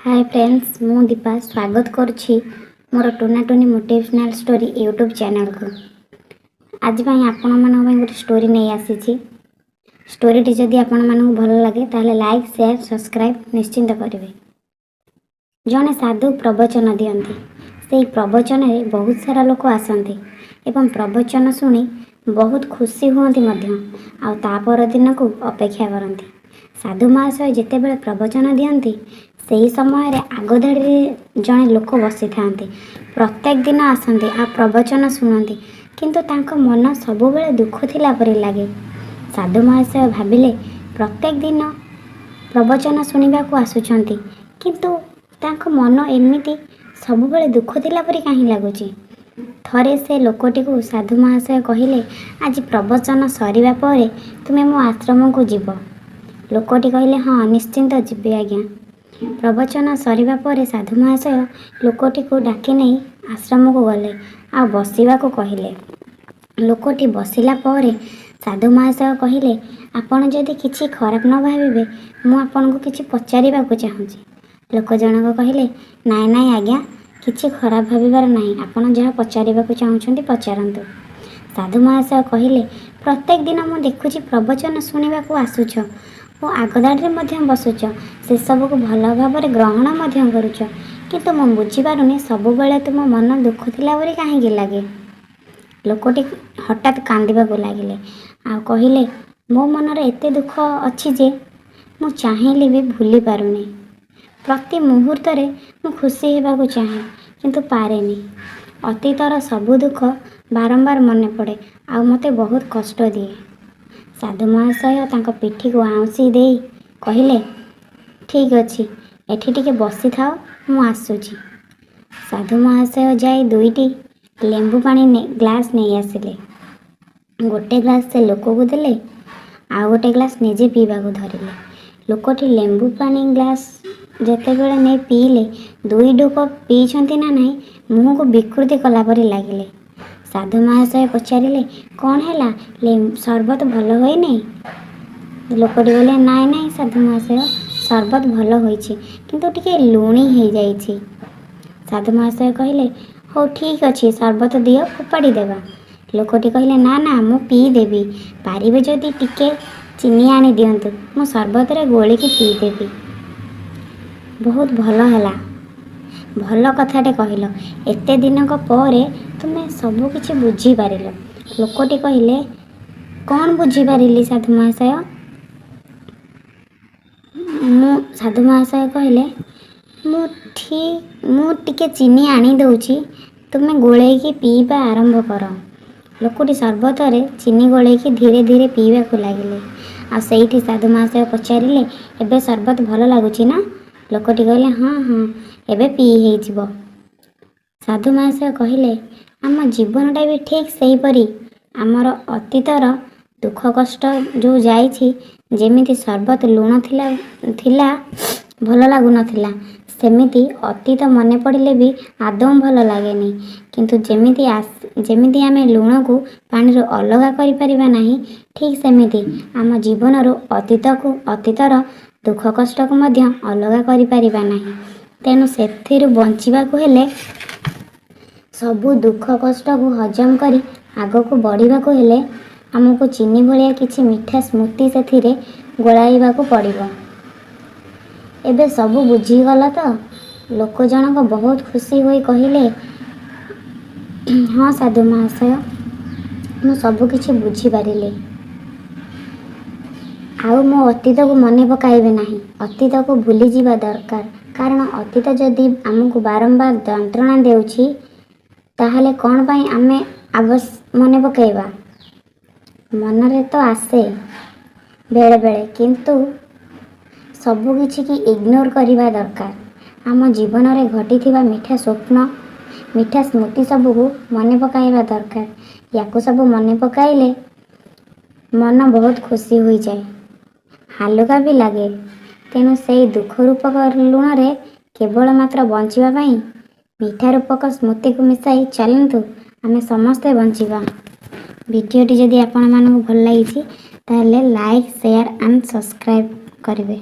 Hi friends, मु दीपा स्वागत करुछि मोर टोना Tony motivational story YouTube channel को। आज आपण मानक गोटे स्टोरी नहीं आसी। स्टोरीटी जदि आपण मानक भल लगे ताहले लाइक शेयर सब्सक्राइब निश्चिंत करेंगे। जड़े साधु प्रवचन दियंती, से प्रवचन में बहुत सारा लोक आसती एवं प्रवचन शुणी बहुत खुशी हुअंती आ तापर दिन को अपेक्षा करती। साधु महाशय जिते बड़े प्रवचन दियंती से समय आग धाड़ी जड़े लोक बसी था, प्रत्येक दिन आसती आ प्रवचन शुणती, किंतु तांको मन सबु बेले दुख थिला परि लगे। साधु महाशय भाविले प्रत्येक दिन प्रवचन शुणा को आसुचंती, किंतु तांको मन एमिति सबु बेले दुख थिला परि काहे लागुची। थरे से लोकटी को साधु महाशय कहिले, आज प्रवचन सरिबा परे तुमे मो आश्रम को जीव। लोकटी कहिले, हाँ निश्चिंत जीवे आज्ञा। प्रवचन सरिबा परे साधु महाशय लोकटी को डाकी नहीं आश्रम को गले आ बसिबा को कहिले। लोकटी बसिला परे साधु महाशय कहिले, आपण जदि किछि खराब न भाबिबे मु आपन को किछि पचारिबा को चाहूची। लोक जनक कहिले, नाई नाई आज्ञा, किछि खराब भाबिबार नाही, आपण जहा पचारिबा को चाहुछंती पचारंतु। साधु महाशय कहिले, प्रत्येक दिन मु देखुछि प्रवचन शुणिबा को आसुछ ओ आगदाड़ी में बसुच, से सब को भल भाव ग्रहण करुच, किंतु मु बुझीपारुनी सबु बेले तुम मन दुख थिला परि काहे लगे। लोकटी हठात कांदिबा को लागिले आ कहिले, मो मनरे एते दुख अछि जे मु चाहिले भी भूली पारुनी। प्रति मुहूर्त रे मु खुशी हेबा को चाहे, किंतु पारेनी। अतीतर सबु दुख बारंबार मने पड़े आ मते बहुत कष्ट दिए। साधु महाशय तांको पिठी को आउंसी देई कहिले, ठीक अछि, एठी टिके बसी थाओ, मु आसुची। साधु महाशय जाई दुईटी लेंबू पानी ग्लास नहीं आसिले। गोटे ग्लास से लोक को देले, आ गोटे ग्लास निजे पीवा को धरिले। लोकटी लेंबू पानी ग्लास जेते बेले नहीं पीले, दुई डुक पीछंती ना नहीं, मुँह को विकृति कला परि लागिले। साधु महाशय पचारिले, कौन हैला, शरबत भल होई नहीं? लोकटी बोले, नाई नाई साधु महाशय, शरबत भल होईछि, किंतु टिके लुणी हो जाइछि। साधु महाशय कहिले, हो ठीक अछि, शरबत दियो, फोपाड़ी देबा। लोकटी कहिले, ना ना मु पी देबी, पारिबे जदि टिके चीनी आनी दियंतु, मु शरबत रे गोली की पी देबी। बहुत भल हैला, भल कथाटे कहिल, एते दिन को परे तुमे सबु किछि बुझी पारिल। लोकटी कहिले, कौन बुझी पारिली साधु महाशय? साधु महाशय कहिले, मु टिके चीनी आनी दउछि, तुमे गोळेई की पीबा आरंभ कर। लोकटी शरबत रे चीनी गोळेई की धीरे धीरे पीबा को लागिले। आ सेठी साधु महाशय पचारिले, एबे शरबत भल लागुछि ना? लोकटी कहिले, हाँ हाँ एबे पी हे जिवो। साधु महाशय कहिले, आम जीवनटा भी ठीक सही परी आमर अतीतर दुख कष्ट जो जाइछि, जेमिति शरबत लुण थिला भल लागु नथिला, सेमिति अतीत मने पड़िले भी आदौ भल लागेनी। किंतु जेमिति आमे लुण को पानी रो अलगा करि परिबा नाही, ठीक सेमिति आम जीवन रो अतीतर दुख कष्ट को मध्य अलगा करि परिबा नाही। तेणु सेथिरु बंचिबा को हेले सबु दुख कष्ट को हजम करी आग को बढ़िबा को हेले आमको चीनी भलिया किछि मीठा स्मृति सेथिरे गोलाइबा को पड़िबो। एबे सबु बुझी गला तो? लोक जनक बहुत खुशी होई कहिले, हाँ साधु महाशय, मु सबु किछि बुझी पारिले। आउ मो अतीत को मने पकाइबे नाही, अतीत को भूली जीवा दरकार। कारण अतीत जदि आमको बारंबार यंत्रणा देउछि, ताहले कौन पाई आमे मने पकाइबा? मनरे तो आसे बेले बेले, किंतु सबु किछि की इग्नोर करिबा दरकार। आम जीवन रे घटी थिबा मीठा स्वप्न मीठा स्मृति सबु को मने पकाइबा दरकार। याको सबु मने पकाइले मन बहुत खुशी होई जाए, हालुका भी लगे। तेणु से दुख रूपक लुण रे केवल मात्र बंचिबा पाई मीठा रूपक स्मृति को मिसाई चलतु आमे समस्ते बंचिबा। वीडियोटी जदि आपण मानक भल लागिछि ताहले लाइक शेयर एंड सब्सक्राइब करिवे।